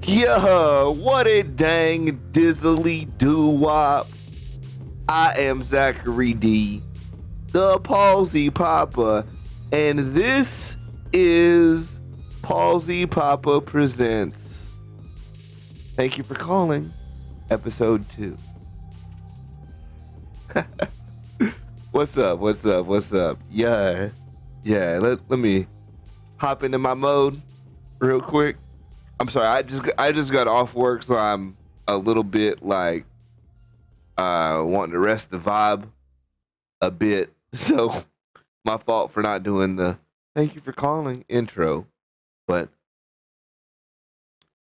Yeah, what a dang dizzly doo-wop. I am Zachary D, the Palsy Papa, and this is Palsy Papa Presents. Thank you for calling episode 2. What's up? Yeah, let me hop into my mode real quick. I'm sorry, I just got off work, so I'm a little bit like wanting to rest the vibe a bit. So my fault for not doing the thank you for calling intro. But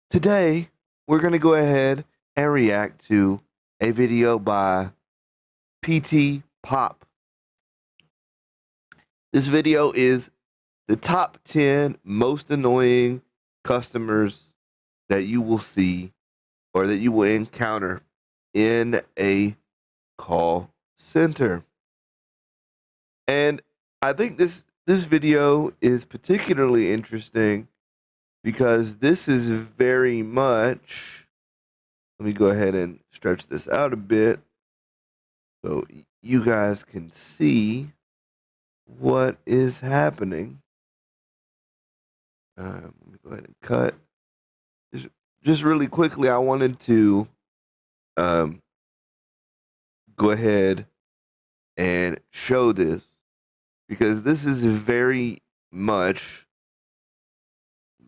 today we're gonna go ahead and react to a video by PT Pop. This video is the top 10 most annoying customers that you will see or that you will encounter in a call center. And I think this video is particularly interesting because this is very much, let me go ahead and stretch this out a bit so you guys can see what is happening. Let me go ahead and cut. Just really quickly, I wanted to go ahead and show this because this is very much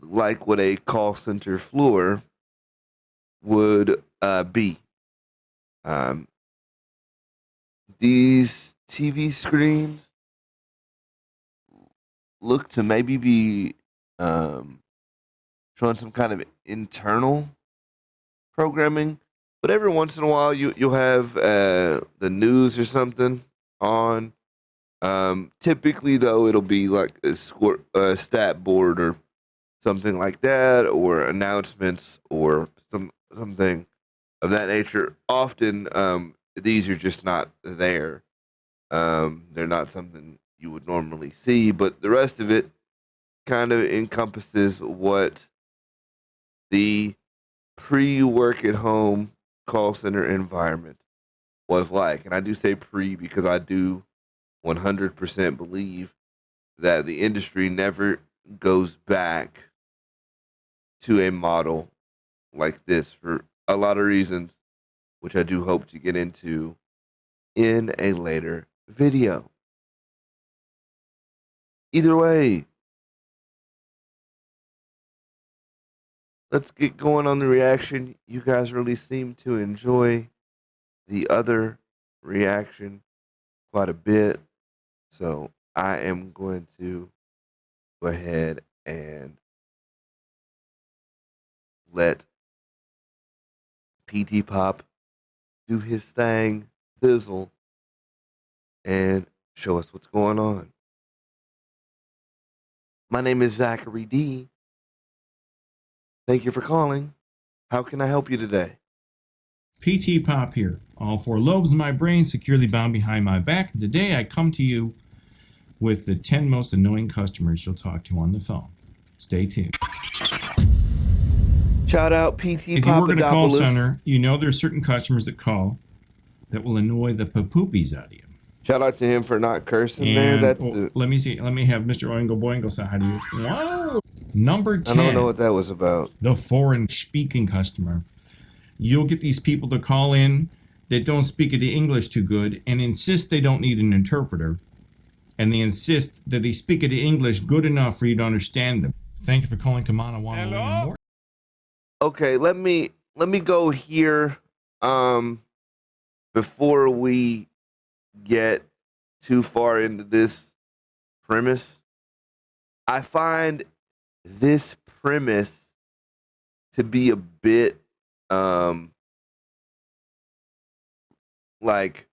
like what a call center floor would be. These TV screens look to maybe be showing some kind of internal programming, but every once in a while you'll have the news or something on. Typically though, it'll be like a stat board or something like that, or announcements or something of that nature. Often these are just not there. They're not something you would normally see, but the rest of it kind of encompasses what the pre-work at home call center environment was like. And I do say pre because I do 100% believe that the industry never goes back to a model like this for a lot of reasons, which I do hope to get into in a later video. Either way, let's get going on the reaction. You guys really seem to enjoy the other reaction quite a bit. So I am going to go ahead and let PT Pop do his thing, fizzle, and show us what's going on. My name is Zachary D. Thank you for calling. How can I help you today? PT Pop here. All four lobes of my brain securely bound behind my back. And today I come to you with the 10 most annoying customers you'll talk to on the phone. Stay tuned. Shout out PT If you work at a call Papadopoulos. center, you know there's certain customers that call that will annoy the poopies out of you. Shout out to him for not cursing And there. That's let me see. Let me have Mr. Oingo Boingo say hi to you. Whoa! Number 10. I don't know what that was about. The foreign speaking customer. You'll get these people to call in that don't speak the English too good and insist they don't need an interpreter. And they insist that they speak the English good enough for you to understand them. Thank you for calling Kamana Hello? Okay, let me go here before we get too far into this premise. I find this premise to be a bit like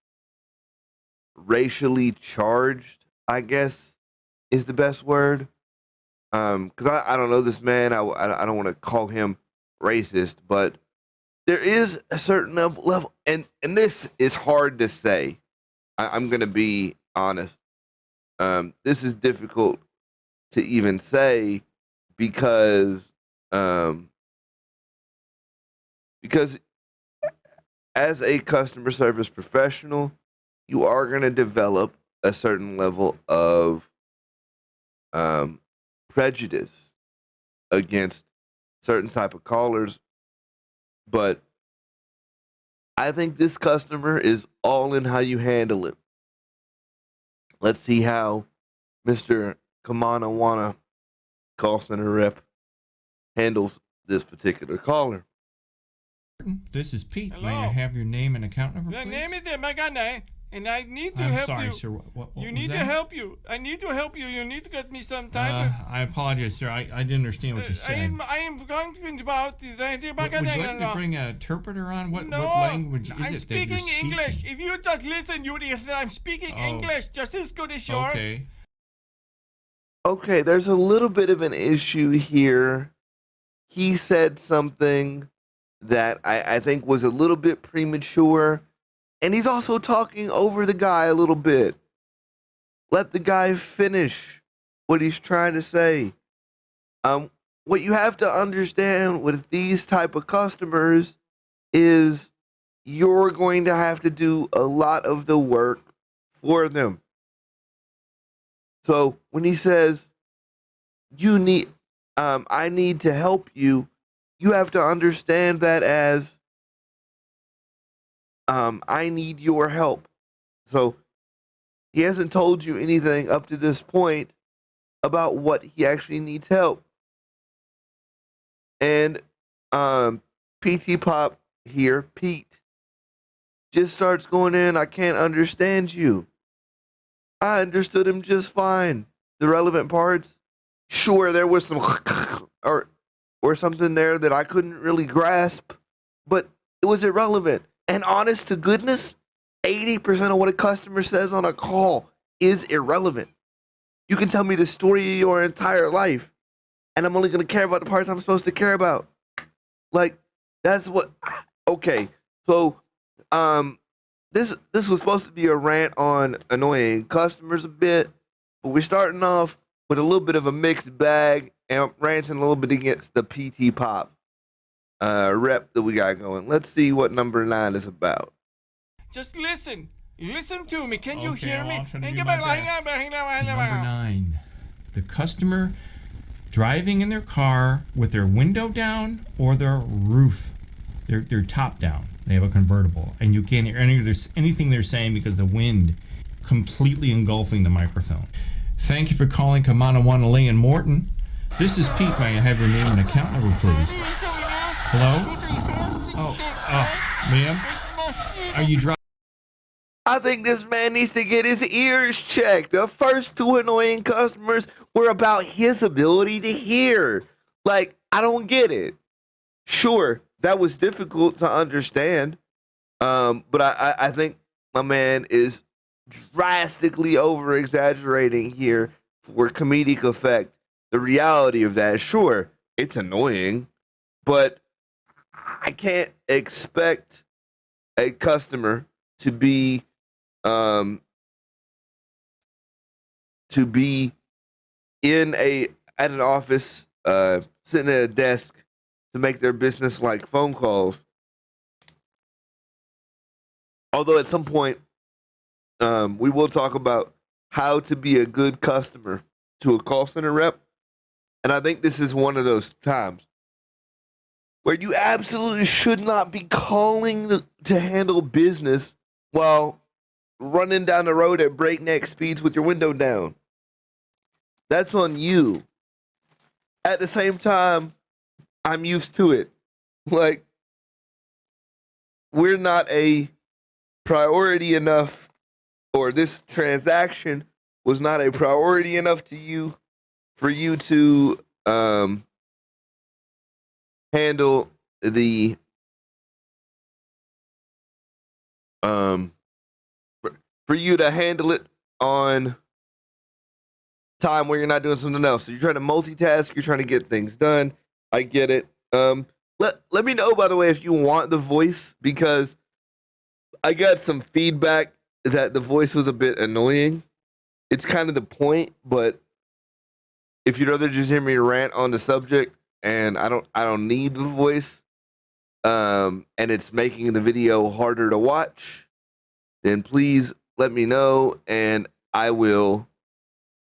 racially charged, I guess is the best word. Because I don't know this man. I don't want to call him racist, but there is a certain level, and this is hard to say. I'm gonna be honest. This is difficult to even say because because as a customer service professional, you are going to develop a certain level of um, prejudice against certain type of callers. But I think this customer is all in how you handle it. Let's see how Mr. Kamanawana call center rep handles this particular caller. This is Pete. Hello. May I have your name and account number, The please? name is Magana, and I need to I'm help sorry, you. sir. What You was need to that? help you. I need to help you. You need to get me some time. I apologize, sir. I didn't understand what you I said. am going about the Would you like me to bring an interpreter on? What No, language is I'm it that you're speaking speaking? English. If you just listen, you will. I'm speaking Oh. English just as good as yours. Okay. Okay, there's a little bit of an issue here. He said something that I think was a little bit premature, and he's also talking over the guy a little bit. Let the guy finish what he's trying to say. What you have to understand with these type of customers is you're going to have to do a lot of the work for them. So when he says I need to help you, you have to understand that as I need your help. So he hasn't told you anything up to this point about what he actually needs help. And PT Pop here, Pete, just starts going in, I can't understand you. I understood him just fine. The relevant parts, sure, there was some or something there that I couldn't really grasp, but it was irrelevant. And honest to goodness, 80% of what a customer says on a call is irrelevant. You can tell me the story of your entire life, and I'm only going to care about the parts I'm supposed to care about. Like, that's what. Okay, so this was supposed to be a rant on annoying customers a bit, but we're starting off with a little bit of a mixed bag and ranting a little bit against the PT Pop rep that we got going. Let's see what number 9 is about. Just listen. Listen to me. Can you Okay, hear I'll me? try to do my best. Number Number 9. The customer driving in their car with their window down or their roof, their top down. They have a convertible, and you can't hear anything they're saying because the wind completely engulfing the microphone. Thank you for calling Kamanawana Lee and Morton. This is Pete. May I have your name and account number, please? Hello? Ma'am? Are you driving? I think this man needs to get his ears checked. The first 2 annoying customers were about his ability to hear. Like, I don't get it. Sure, that was difficult to understand. But I think my man is drastically over exaggerating here for comedic effect. The reality of that, sure, it's annoying, but I can't expect a customer to be in at an office, sitting at a desk to make their business like phone calls. Although at some point, we will talk about how to be a good customer to a call center rep. And I think this is one of those times where you absolutely should not be calling to handle business while running down the road at breakneck speeds with your window down. That's on you. At the same time, I'm used to it. Like, we're not a priority enough, or this transaction was not a priority enough to you for you to handle the for you to handle it on time where you're not doing something else. So you're trying to multitask, you're trying to get things done. I get it. Let me know, by the way, if you want the voice, because I got some feedback that the voice was a bit annoying. It's kind of the point, but if you'd rather just hear me rant on the subject and I don't need the voice, and it's making the video harder to watch, then please let me know, and I will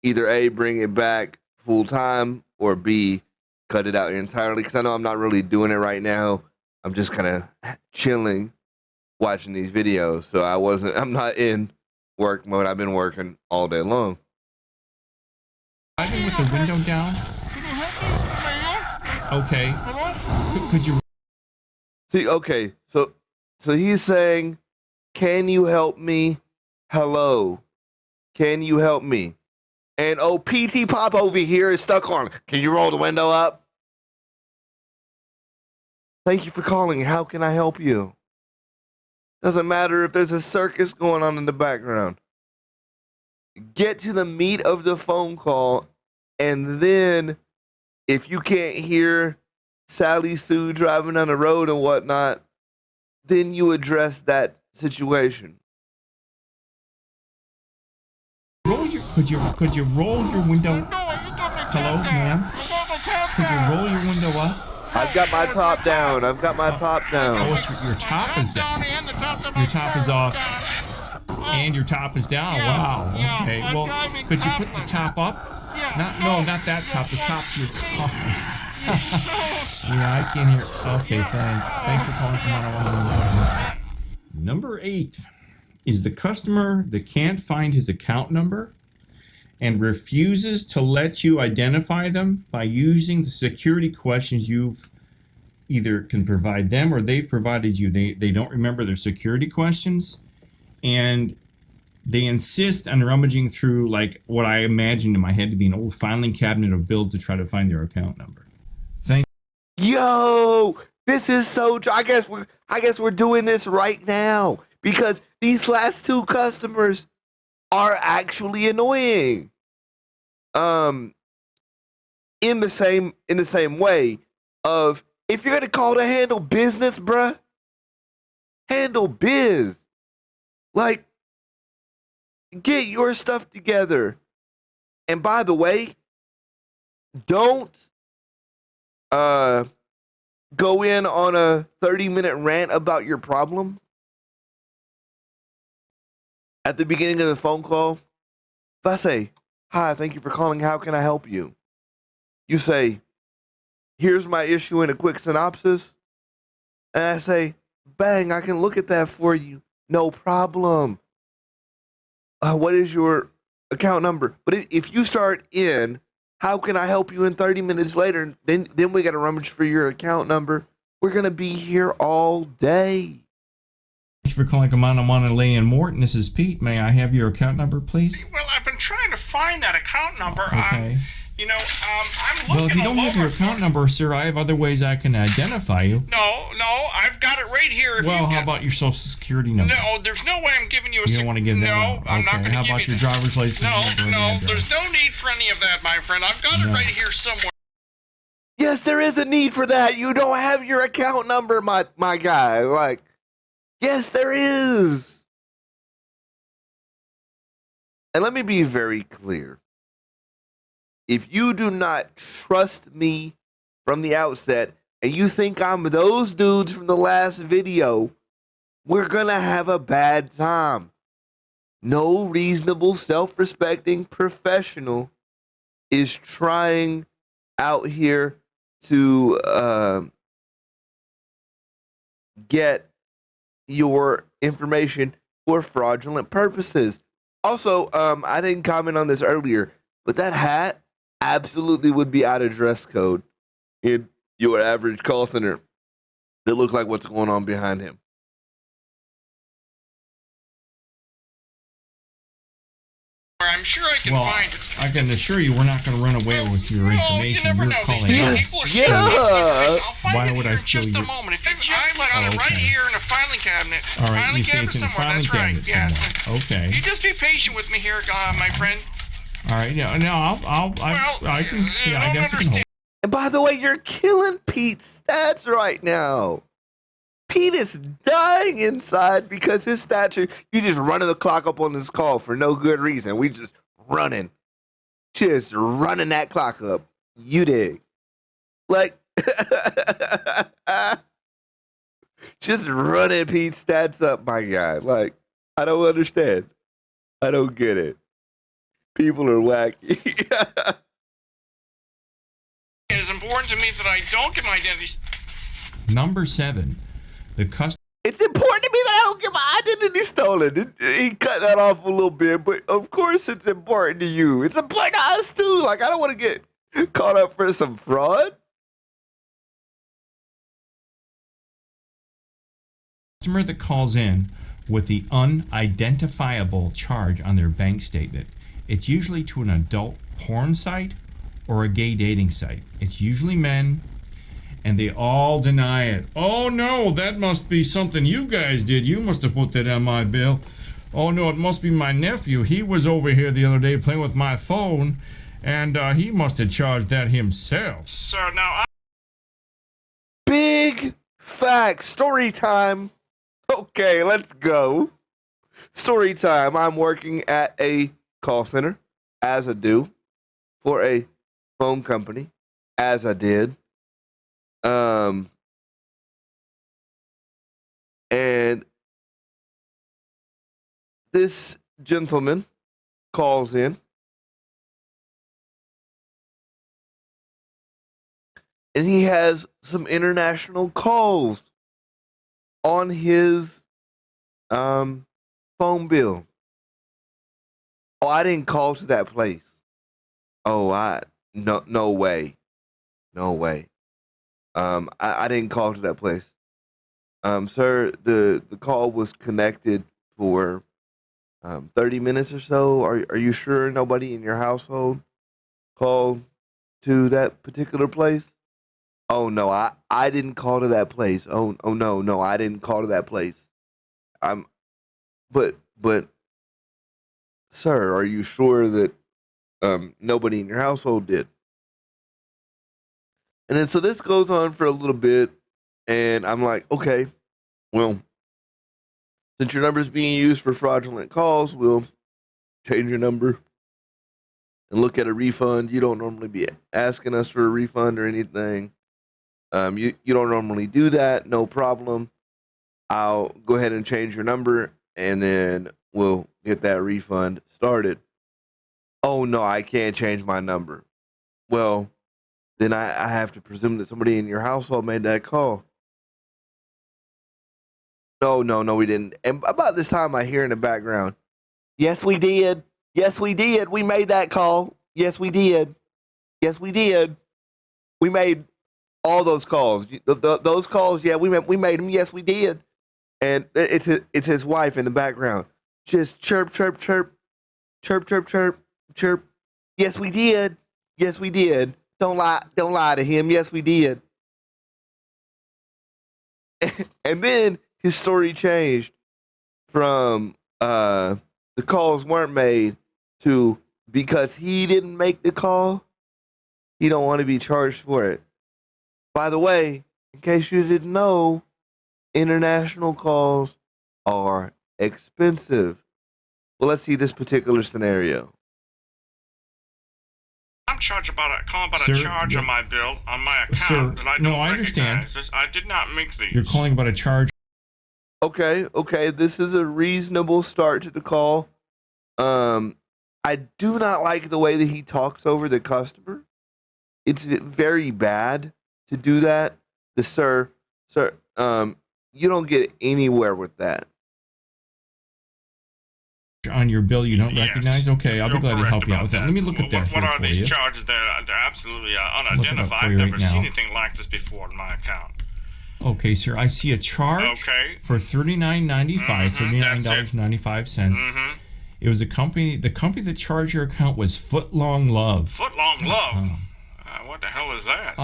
either A, bring it back full time, or B, cut it out entirely, because I know I'm not really doing it right now. I'm just kind of chilling, watching these videos. So I'm not in work mode. I've been working all day long. Driving with the window down? Can you help me? Okay. Hello? Could you See, okay, so he's saying, can you help me? Hello. Can you help me? And PT Pop over here is stuck on. Can you roll the window up? Thank you for calling. How can I help you? Doesn't matter if there's a circus going on in the background. Get to the meat of the phone call, and then if you can't hear Sally Sue driving down the road and whatnot, then you address that situation. could you roll your window? No, you got my Hello, top down. ma'am? I got my top Could you down. roll your window up? I've got my top down. I've got my top Oh, down. it's your top is down. And the top of Your my top is car off. down. And your top is down. Yeah, Wow. yeah, Okay. I'm Well, driving could you put the topless. top up? Yeah. Not that top. The top to your car. Yeah, I can hear. Okay, thanks. Thanks for calling from 101. Number 8 is the customer that can't find his account number and refuses to let you identify them by using the security questions you've either can provide them or they've provided you. They don't remember their security questions, and they insist on rummaging through like what I imagined in my head to be an old filing cabinet of bills to try to find their account number. Thank Yo, this is so. I guess we're doing this right now because these last two customers are actually annoying. In the same way of if you're gonna call to handle business, bruh, handle biz. Like, get your stuff together. And by the way, don't go in on a 30-minute rant about your problem at the beginning of the phone call. If I say, hi, thank you for calling, how can I help you? You say, here's my issue in a quick synopsis. And I say, bang, I can look at that for you. No problem. What is your account number? But if you start in, how can I help you in 30 minutes later? Then we got to rummage for your account number. We're going to be here all day. you for calling Kamana Lay and Morton. This is Pete. May I have your account number, please? Well, I've been trying to find that account number. Okay. I'm looking Well, if you all don't have your over account for- number, sir, I have other ways I can identify you. No, I've got it right here. If Well, you how get- about your social security number? No, there's no way I'm giving you a. You don't want to give that No, out? I'm not Okay. going to How give about you your that. driver's license No, number and no, address? there's no need for any of that, my friend. I've got it No. right here somewhere. Yes, there is a need for that. You don't have your account number, my guy. Like, yes, there is. And let me be very clear. If you do not trust me from the outset and you think I'm those dudes from the last video, we're going to have a bad time. No reasonable, self-respecting professional is trying out here to get your information for fraudulent purposes. Also, I didn't comment on this earlier, but that hat absolutely would be out of dress code in your average call center that look like what's going on behind him. I'm sure I can Well, find it. I can assure you we're not going to run away with your Well, information. you never You're know. calling These Yes, us. people are yeah. stealing information. I'll find Why it would here I in steal just your- a moment. If you I've got Oh, it right okay. here in a filing cabinet. All right, Filing you say cabinet it's in a somewhere. filing That's right. cabinet Yes. somewhere. Okay. You just be patient with me here, my friend. All right. No, I can. you Yeah, I don't guess I can hold. understand. And by the way, you're killing Pete's stats right now. Pete is dying inside because his stats are, you just running the clock up on this call for no good reason. We just running that clock up. You dig. Like, Just running Pete's stats up, my guy. Like, I don't understand. I don't get it. People are wacky. It is important to me that I don't get my identity. Number 7, the customer. It's important to me that I don't get my identity stolen. He cut that off a little bit, but of course it's important to you. It's important to us too. Like, I don't want to get caught up for some fraud. Customer that calls in with the unidentifiable charge on their bank statement. It's usually to an adult porn site or a gay dating site. It's usually men, and they all deny it. Oh no, that must be something you guys did. You must have put that on my bill. Oh no, it must be my nephew. He was over here the other day playing with my phone, and he must have charged that himself. Sir, now Big facts. Story time. Okay, let's go. Story time. I'm working at a call center, as I do, for a phone company, as I did. And this gentleman calls in, and he has some international calls on his phone bill. Oh, I didn't call to that place. Oh, no way. No way. I didn't call to that place. Sir, the call was connected for 30 minutes or so. Are you sure nobody in your household called to that particular place? Oh no, I didn't call to that place. Oh no, I didn't call to that place. But sir, are you sure that nobody in your household did? And then so this goes on for a little bit, and I'm like, okay, well, since your number is being used for fraudulent calls, we'll change your number and look at a refund. You don't normally be asking us for a refund or anything. You don't normally do that. No problem. I'll go ahead and change your number, and then we'll get that refund started. Oh no, I can't change my number. Well, then I have to presume that somebody in your household made that call. No, we didn't. And about this time, I hear in the background, yes, we did. Yes, we did. We made that call. Yes, we did. Yes, we did. We made all those calls. Those calls, yeah, we made them. Yes, we did. And it's his wife in the background. Just chirp, chirp, chirp, chirp, chirp, chirp, chirp. Yes, we did. Yes, we did. Don't lie to him. Yes, we did. And then his story changed from the calls weren't made to because he didn't make the call, he don't want to be charged for it. By the way, in case you didn't know, international calls are expensive. Well, let's see this particular scenario. I'm charged calling about Sir, a charge the- on my bill, on my Sir, account that I don't no, I understand. recognize. I did not make these. You're calling about a charge. Okay, this is a reasonable start to the call. I do not like the way that he talks over the customer. It's very bad to do that. Sir, you don't get anywhere with that. On your bill you don't Yes. recognize? Okay, I'll be You're glad to correct help you out about with that. Let me look at that What here are for these you. charges? They're absolutely it up unidentified. for I've you never right seen now. anything like this before in my account. Okay, sir, I see a charge Okay. for $39.95, that's it. $39.95. Mm-hmm. It was the company that charged your account was Footlong Love. Footlong Love. What the hell is that?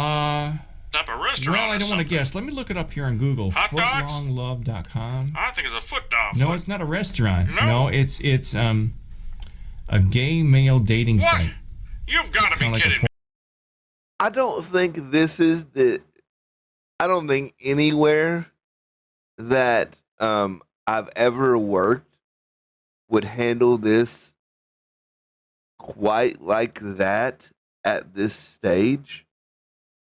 Type of restaurant. Well, I don't want to guess. Let me look it up here on Google. Hot dogs? Footlonglove.com. I think it's a foot dog. No, it's not a restaurant. No? It's a gay male dating What? site. You've got to be Kinda like a kidding me. I don't think this is I don't think anywhere that I've ever worked would handle this quite like that at this stage.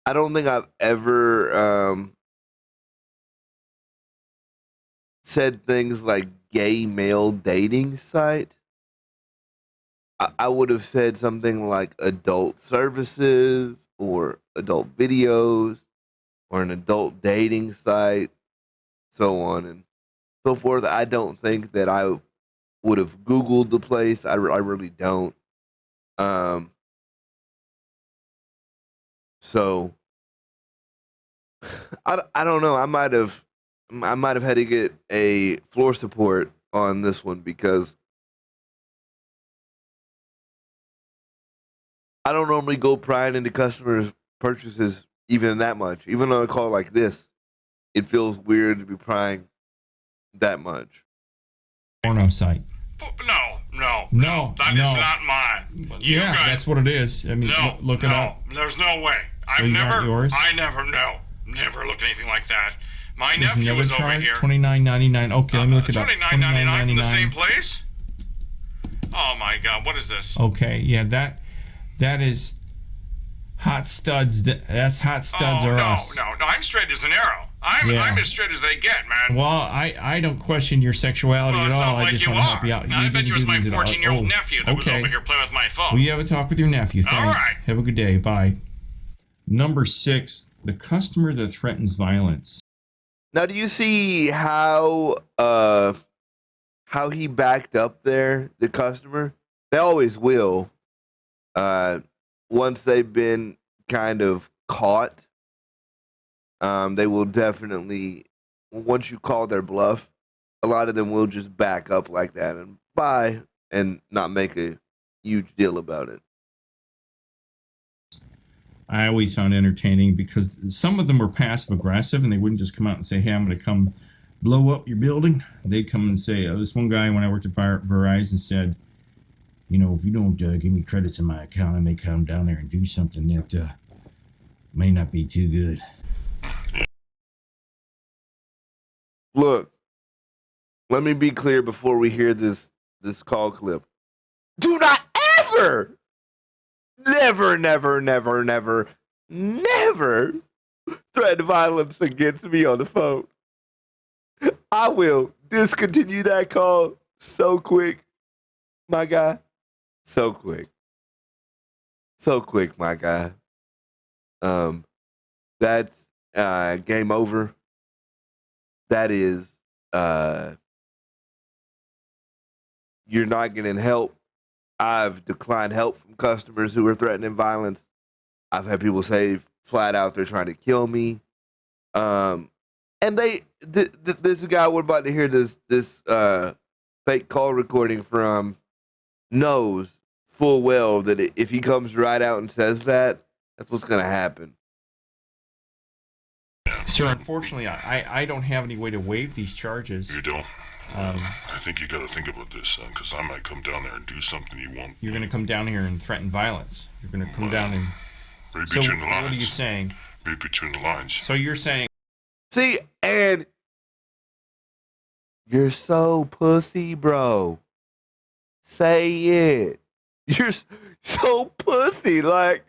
I don't think I've ever said things like gay male dating site, I would have said something like adult services or adult videos or an adult dating site, so on and so forth. I don't think that I would have Googled the place. I really don't. So I don't know. I might have had to get a floor support on this one because I don't normally go prying into customers' purchases even that much. Even on a call like this, it feels weird to be prying that much. Porno site. No. That is not mine. You Yeah, guys, that's what it is. I mean, look it up. There's no way. These aren't yours? Never looked at anything like that. My There's nephew never was over charged here. $29.99. Okay, let me look it up. $29.99 from the same place? Oh my god, what is this? Okay, yeah, that is Hot Studs. That's Hot Studs or us. No, I'm straight as an arrow. I'm as straight as they get, man. Well, I don't question your sexuality Well, at it all. sounds I like just you want to help are. you out. I bet you it was my didn't do that. 14-year-old nephew that was over here playing with my phone. Well, you have a talk with your nephew. Thanks. All right. Have a good day. Bye. Number 6, the customer that threatens violence. Now, do you see how he backed up there, the customer? They always will. Once they've been kind of caught, they will definitely, once you call their bluff, a lot of them will just back up like that and buy and not make a huge deal about it. I always found entertaining because some of them were passive aggressive and they wouldn't just come out and say, hey, I'm going to come blow up your building. They'd come and say, this one guy when I worked at Verizon said, you know, if you don't give me credits in my account, I may come down there and do something that may not be too good. Look, let me be clear before we hear this call clip. Do not ever, never threaten violence against me on the phone. I will discontinue that call so quick, my guy. So quick. So quick, my guy. That's game over. That is you're not getting help. I've declined help from customers who are threatening violence. I've had people say flat out they're trying to kill me. And this guy we're about to hear this fake call recording from knows full well that if he comes right out and says that, that's what's going to happen. Sir, unfortunately, I don't have any way to waive these charges. You don't? I think you got to think about this, son, because I might come down there and do something you won't. You're going to come down here and threaten violence. You're going to come down and... Read So between the lines. what are you saying? Read between the lines. So you're saying... See, and you're so pussy, bro. Say it. You're so pussy. Like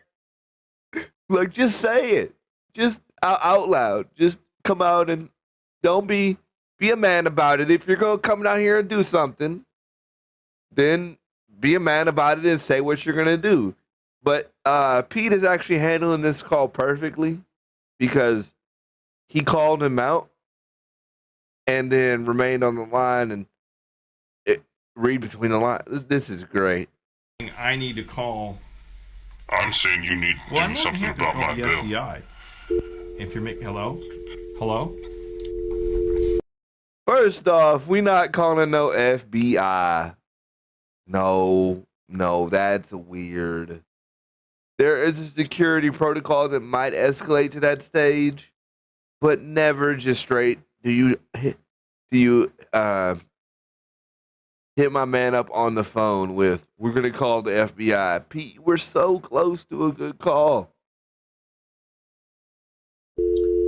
just say it. Just out loud. Just come out and don't be a man about it. If you're going to come down here and do something, then be a man about it and say what you're going to do. But Pete is actually handling this call perfectly because he called him out and then remained on the line and read between the lines. This is great. I need to call... I'm saying you need to do something about my bill. FBI. If you're making... Hello? Hello? First off, we not calling no FBI. No, that's weird. There is a security protocol that might escalate to that stage, but never just straight. Do you hit my man up on the phone with, we're going to call the FBI. Pete, we're so close to a good call.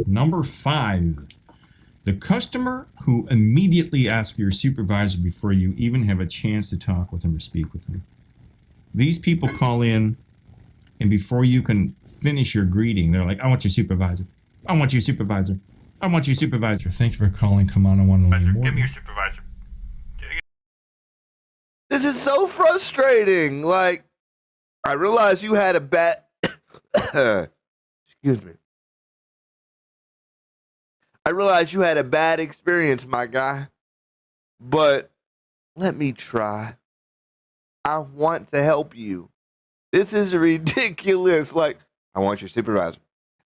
Number 5. The customer who immediately asks your supervisor before you even have a chance to talk with him or speak with him. These people call in, and before you can finish your greeting, they're like, I want your supervisor. I want your supervisor. I want your supervisor. Thank you for calling. Come on one Give me morning. your supervisor. This is so frustrating. Like, I realize you had a bad. Excuse me. I realize you had a bad experience, my guy. But let me try. I want to help you. This is ridiculous. Like, I want your supervisor.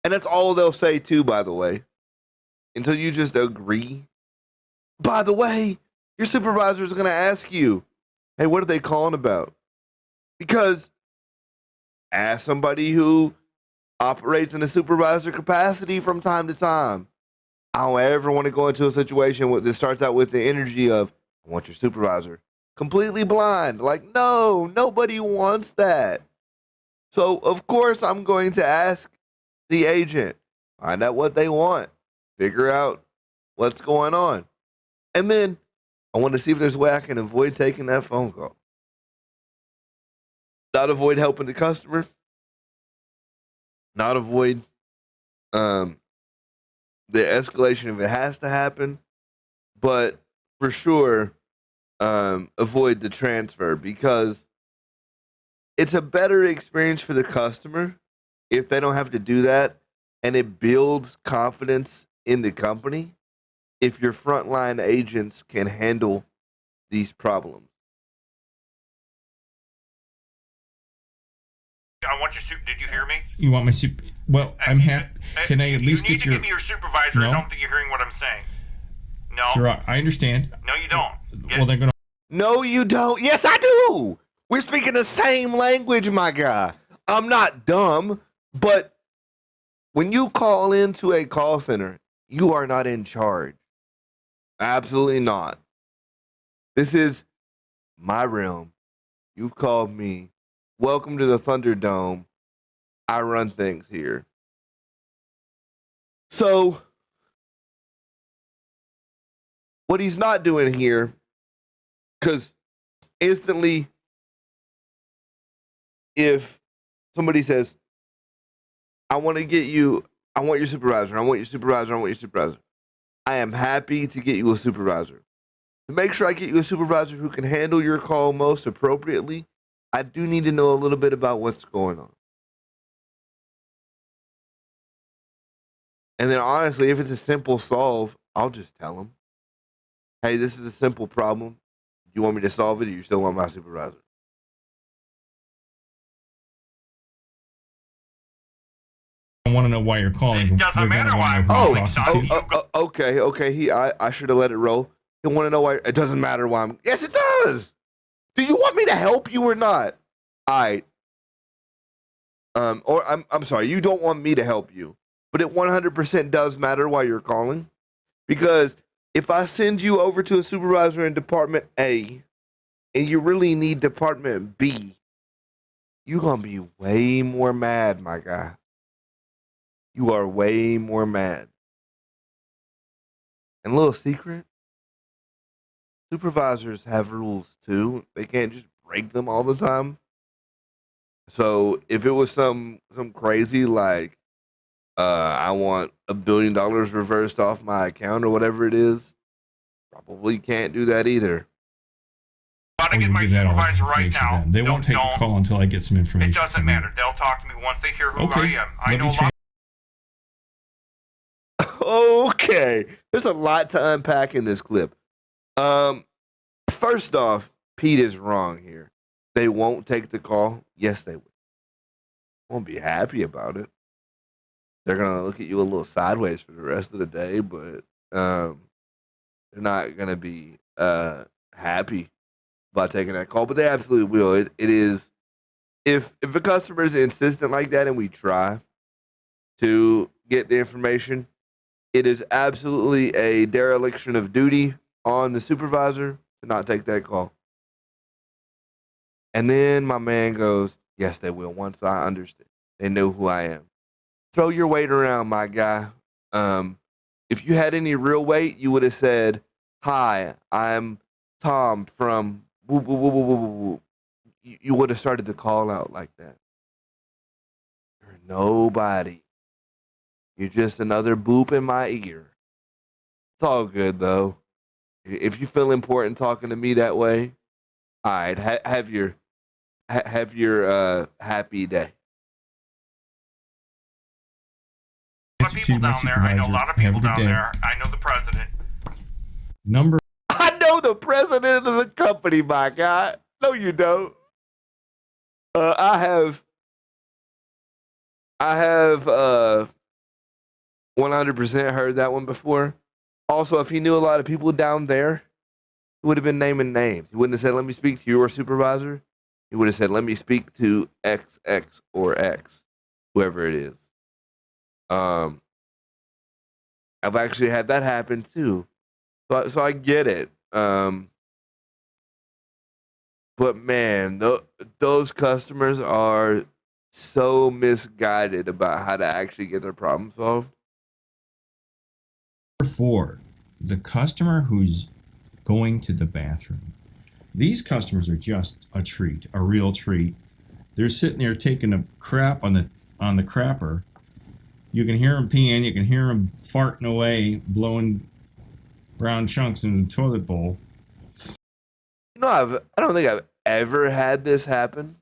And that's all they'll say, too, by the way. Until you just agree. By the way, your supervisor is going to ask you, hey, what are they calling about? Because as somebody who operates in a supervisor capacity from time to time, I don't ever want to go into a situation that starts out with the energy of, I want your supervisor. Completely blind. Like, no, nobody wants that. So, of course, I'm going to ask the agent, find out what they want, figure out what's going on. And then I want to see if there's a way I can avoid taking that phone call. Not avoid helping the customer. Not avoid the escalation if it has to happen. But for sure, avoid the transfer, because it's a better experience for the customer if they don't have to do that, and it builds confidence in the company if your frontline agents can handle these problems. I want your suit. Did you hear me? You want my super? Well, I'm happy. Can I at least you need get to your? give me your supervisor. No? I don't think you're hearing what I'm saying. No. Sure, I understand. No, you don't. Yes. Well, they're gonna. No, you don't. Yes, I do. We're speaking the same language, my guy. I'm not dumb, but when you call into a call center, you are not in charge. Absolutely not. This is my realm. You've called me. Welcome to the Thunderdome. I run things here. So, what he's not doing here, because instantly, if somebody says, I want to get you, I want your supervisor, I want your supervisor, I want your supervisor, I am happy to get you a supervisor. To make sure I get you a supervisor who can handle your call most appropriately, I do need to know a little bit about what's going on. And then honestly, if it's a simple solve, I'll just tell them, hey, this is a simple problem. Do you want me to solve it, or you still want my supervisor? I want to know why you're calling. It doesn't matter why I'm calling, son. Okay. I should have let it roll. You want to know why? It doesn't matter why I'm. Yes, it does. Do you want me to help you or not? All right. Or I'm sorry. You don't want me to help you, but it 100% does matter why you're calling, because if I send you over to a supervisor in Department A, and you really need Department B, you're gonna be way more mad, my guy. You are way more mad. And a little secret, supervisors have rules too. They can't just break them all the time. So if it was some crazy like I want $1 billion reversed off my account or whatever it is, probably can't do that either. I'm about to get my supervisor right now. They won't take a call until I get some information. It doesn't matter. They'll talk to me once they hear who I am. I know about. Okay, there's a lot to unpack in this clip. First off, Pete is wrong here. They won't take the call. Yes, they will. Won't be happy about it. They're gonna look at you a little sideways for the rest of the day, but they're not gonna be happy about taking that call. But they absolutely will. It is, if a customer is insistent like that, and we try to get the information, it is absolutely a dereliction of duty on the supervisor to not take that call. And then my man goes, yes, they will. Once I understand, they know who I am. Throw your weight around, my guy. If you had any real weight, you would have said, hi, I'm Tom from woo, woo, woo, woo, woo, woo. You would have started the call out like that. You're nobody. You're just another boop in my ear. It's all good though. If you feel important talking to me that way, all right, have your happy day. A lot of people down there. I know a lot of people down there. I know the president. Number I know the president of the company, my guy. No, you don't. I have 100% heard that one before. Also, if he knew a lot of people down there, he would have been naming names. He wouldn't have said, "Let me speak to your supervisor." He would have said, "Let me speak to XX or X, whoever it is." I've actually had that happen too, so I get it. But man, those customers are so misguided about how to actually get their problem solved. 4, the customer who's going to the bathroom. These customers are just a treat, a real treat. They're sitting there taking a crap on the crapper. You can hear them peeing. You can hear them farting away, blowing brown chunks in the toilet bowl. You know, I don't think I've ever had this happen.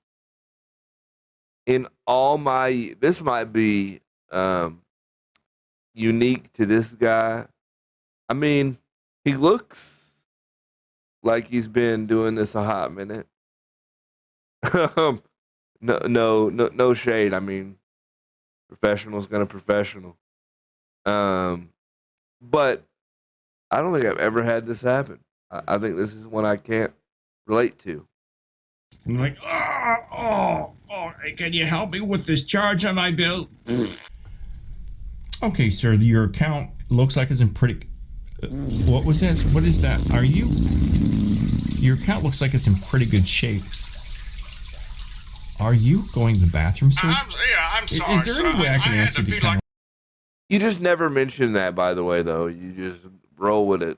In all my, this might be unique to this guy. I mean, he looks like he's been doing this a hot minute. No shade. I mean, professional's gonna professional. But I don't think I've ever had this happen. I think this is one I can't relate to. I'm like, can you help me with this charge on my bill? Okay, sir, your account looks like it's in pretty... what was that? What is that? Your account looks like it's in pretty good shape. Are you going to the bathroom, sir? I'm sorry, Is there any way I can ask you to come... You just never mention that, by the way, though. You just roll with it.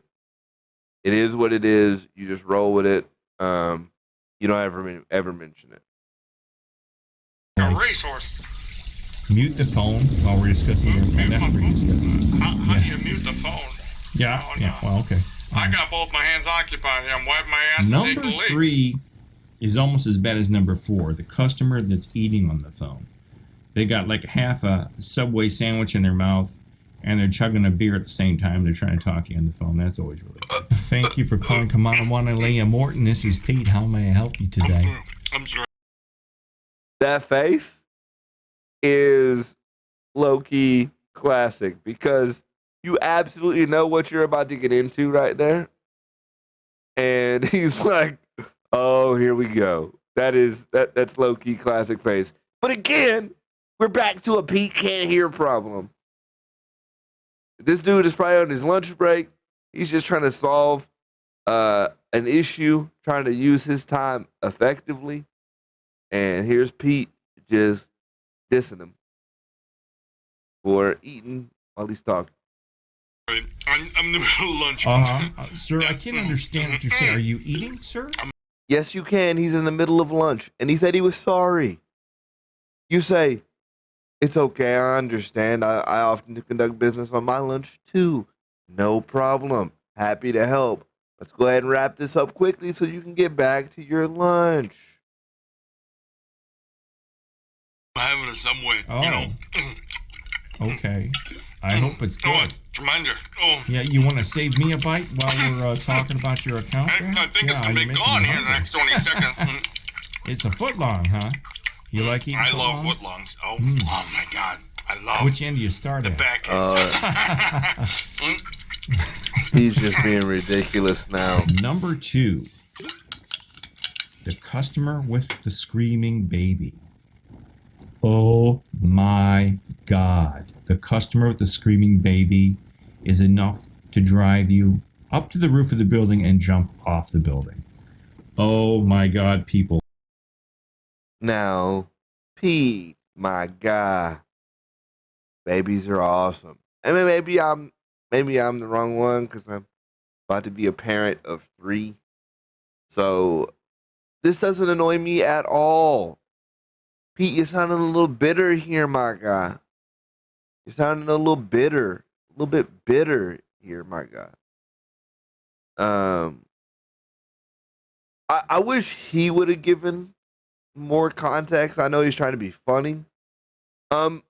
It is what it is. You just roll with it. You don't ever mention it. A racehorse. Mute the phone while we're discussing your account. That's what we're discussing. How do you mute the phone? Yeah, Oh, yeah, no. well, okay. I got both my hands occupied. I'm wiping my ass and Number taking a leak. 3 is almost as bad as number 4, the customer that's eating on the phone. They got like half a Subway sandwich in their mouth, and they're chugging a beer at the same time. They're trying to talk to you on the phone. That's always really good. Thank you for calling Kamanawana Leah Morton. This is Pete. How may I help you today? I'm sorry. That face is low-key classic because you absolutely know what you're about to get into right there. And he's like, oh, here we go. That's low-key classic face. But again, we're back to a Pete can't hear problem. This dude is probably on his lunch break. He's just trying to solve an issue, trying to use his time effectively. And here's Pete just dissing him for eating while he's talking. I'm in the middle of lunch. Sir, I can't understand what you're saying. Are you eating, sir? Yes, you can. He's in the middle of lunch. And he said he was sorry. You say, it's okay, I understand. I often conduct business on my lunch too. No problem. Happy to help. Let's go ahead and wrap this up quickly so you can get back to your lunch. I'm having a Subway, Oh. you know. Okay. I hope it's Oh, good. tremendous. Oh, Yeah, you want to save me a bite while we're talking about your account there? I think Yeah, it's going to you're be making gone me here in the hungry. next 20 seconds. It's a foot long, huh? You like eating I foot love longs? footlongs. Oh my God. I love Which end do you start the at? back end. He's just being ridiculous now. Number 2. The customer with the screaming baby. Oh my God. The customer with the screaming baby is enough to drive you up to the roof of the building and jump off the building. Oh my God, people. Now, Pete, my guy, babies are awesome. I mean, maybe I'm the wrong one because I'm about to be a parent of 3. So this doesn't annoy me at all. Pete, you're sounding a little bitter here, my guy. You're sounding a little bitter, a little bit bitter. here, my God. I wish he would have given more context. I know he's trying to be funny. And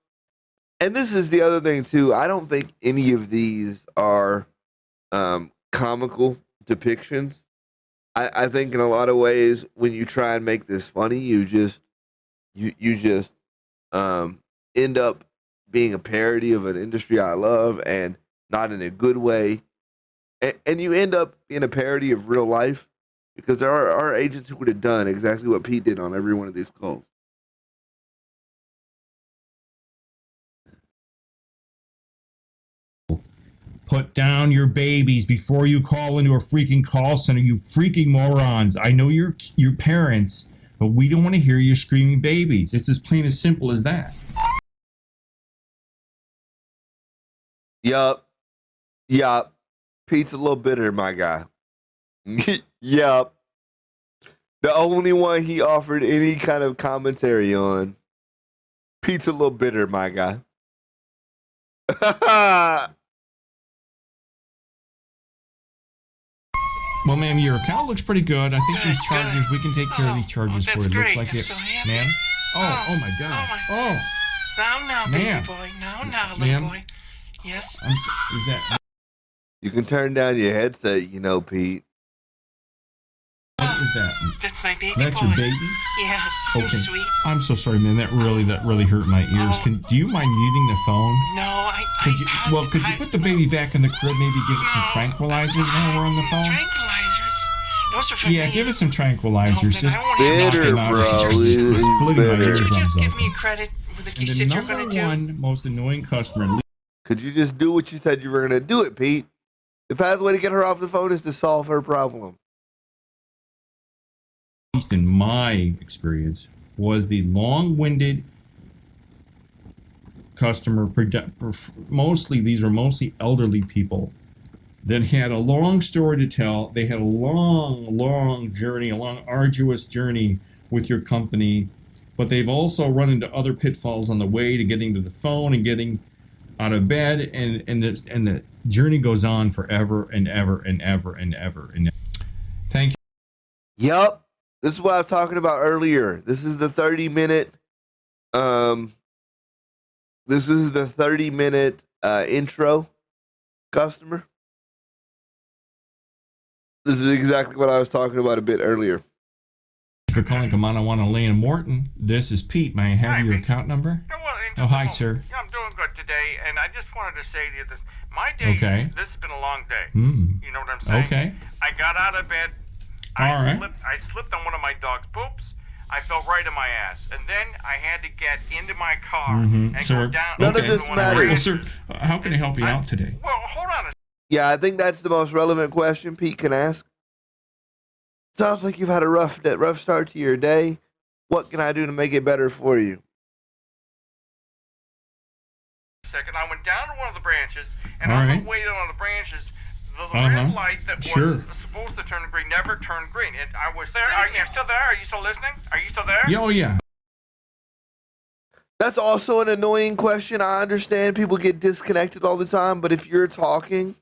this is the other thing too. I don't think any of these are comical depictions. I think in a lot of ways, when you try and make this funny, you just end up being a parody of an industry I love, and not in a good way. And you end up being a parody of real life, because there are agents who would have done exactly what Pete did on every one of these calls. Put down your babies before you call into a freaking call center, you freaking morons. I know you're your parents, but we don't want to hear you screaming babies. It's as plain as simple as that. Yup. Pete's a little bitter, my guy. Yup. The only one he offered any kind of commentary on. Pete's a little bitter, my guy. Well, ma'am, your account looks pretty good. I think these charges, we can take care of these charges for that's you. great. Looks like I'm it, so happy. ma'am. Oh my God. Oh, Now, Ma'am. baby boy. Now, Ma'am. little boy. Yes. is that You can turn down your headset, Pete. what is that? That's my baby That's boy. your baby? Yes. Okay. So sweet. I'm so sorry, man. That really hurt my ears. Oh. Do you mind muting the phone? No, Could you put the baby back in the crib? Maybe give it some tranquilizers while we're on the phone. Tranquilizers? Those are for Yeah, me. give it some tranquilizers. No, Just then I won't even Bitter, know. bro. Could He's splitting my bitter. you eardrums just give open. me credit with what you And the said you're going number to do? one most annoying customer, Could you just do what you said you were going to do it, Pete? The fastest way to get her off the phone is to solve her problem. at least in my experience, was the long-winded customer. These were mostly elderly people that had a long story to tell. They had a long journey, a long, arduous journey with your company, but they've also run into other pitfalls on the way to getting to the phone and getting out of bed, and the journey goes on forever and ever and ever and ever and ever. Thank you. Yup. This is what I was talking about earlier. This is the 30-minute intro customer. This is exactly what I was talking about a bit earlier. For calling Kamanawana Lane and Morton. This is Pete. May I have Hi, your Pete. account number? Yeah, well, in Oh, just a hi, moment. sir. Yeah, I'm doing good today, and I just wanted to say to you this. My day, Okay. this has been a long day. Hmm. You know what I'm saying? Okay. I got out of bed. All right. I slipped on one of my dog's poops. I fell right on my ass. And then I had to get into my car Mhm. and Sir, go down. None of to this one matters. Well, sir, how can I help you out today? Well, hold on a Yeah, I think that's the most relevant question Pete can ask. Sounds like you've had a rough start to your day. What can I do to make it better for you? second. I went down to one of the branches, and All on right. the way down on the branches, the Uh-huh. red light that Sure. was supposed to turn green never turned green. And I was there. Are you still there? Are you still listening? Are you still there? Yeah, oh yeah. That's also an annoying question. I understand people get disconnected all the time, but if you're talking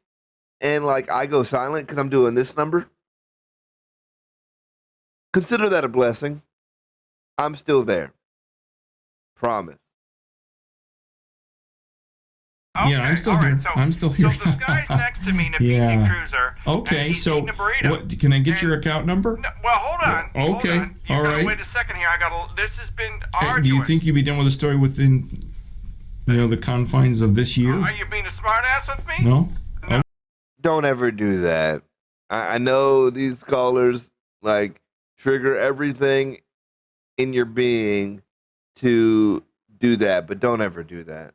and like I go silent because I'm doing this number, consider that a blessing. I'm still there. Promise. Okay, Yeah, I'm still all right, here. I'm still here. So this guy's next to me in a Yeah. PT Cruiser. Okay, and he's so eating a burrito. what? Can I get And- your account number? No, well, hold on. Okay, Hold on. You all gotta right. wait a second here. This has been Hey, arduous. do you think you'd be done with the story within, the confines of this year? Are you being a smartass with me? No. No. Don't ever do that. I know these callers like trigger everything in your being to do that, but don't ever do that.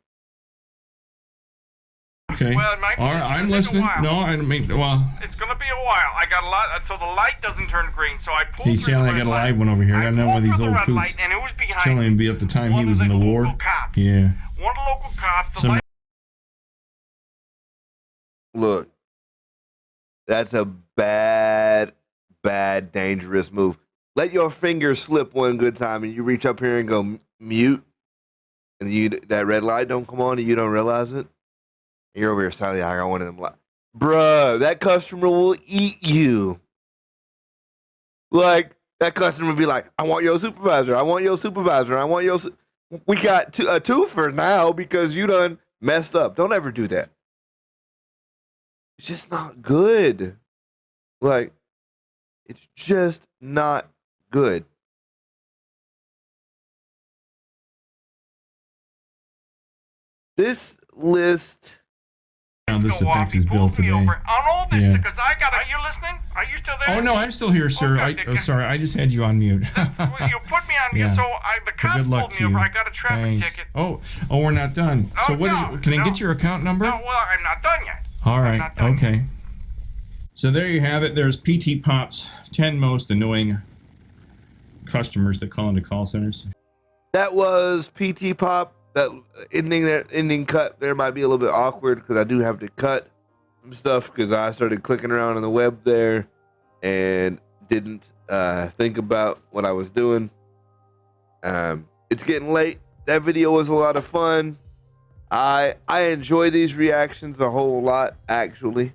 Okay. Well, it might- All right, it's I'm gonna take a listening. while. No, I mean, well, It's gonna be a while. I got a lot, so the light doesn't turn green. So I pulled. he's through saying the I red got a light. live one over here. I know one of these pulled through old the red coots. light, and it was behind Telling him to be at the time he one was of in the the war. local cops. Yeah. One of the local cops. The Some- light. Look, that's a bad, dangerous move. Let your finger slip one good time and you reach up here and go mute, and that red light don't come on and you don't realize it. You're over here silently. I got one of them. Bruh, that customer will eat you. Like, that customer will be like, I want your supervisor. I want your supervisor. I want your... We got a twofer now because you done messed up. Don't ever do that. It's just not good. Like, it's just not good. This list... Now this Go off, effects he is pulled built me today. over on all this Yeah. because I got. Are you listening? Are you still there? Oh no, I'm still here, sir. Okay, Sorry, I just had you on mute. Well, you put me on Yeah. so the Well, cops good luck pulled me to over. you. I got a traffic Thanks. ticket. Oh, we're not done. Oh, So what is? no, Can I no. get your account number? No, well, I'm not done yet. All I'm right. not done Okay. So there you have it. There's PT Pop's 10 most annoying customers that call into call centers. That was PT Pop. That ending cut there might be a little bit awkward because I do have to cut some stuff because I started clicking around on the web there and didn't think about what I was doing. It's getting late. That video was a lot of fun. I enjoy these reactions a whole lot, actually.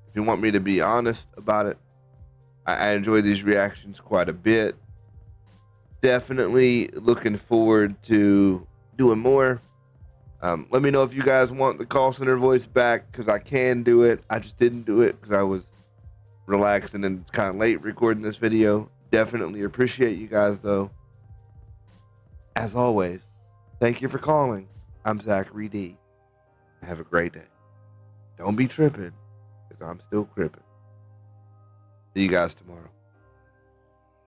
If you want me to be honest about it, I enjoy these reactions quite a bit. Definitely looking forward to doing more. Let me know if you guys want the call center voice back because I can do it. I just didn't do it because I was relaxing and it's kind of late recording this video. Definitely appreciate you guys though. As always, thank you for calling. I'm Zachary D. Have a great day. Don't be tripping because I'm still crippin'. See you guys tomorrow.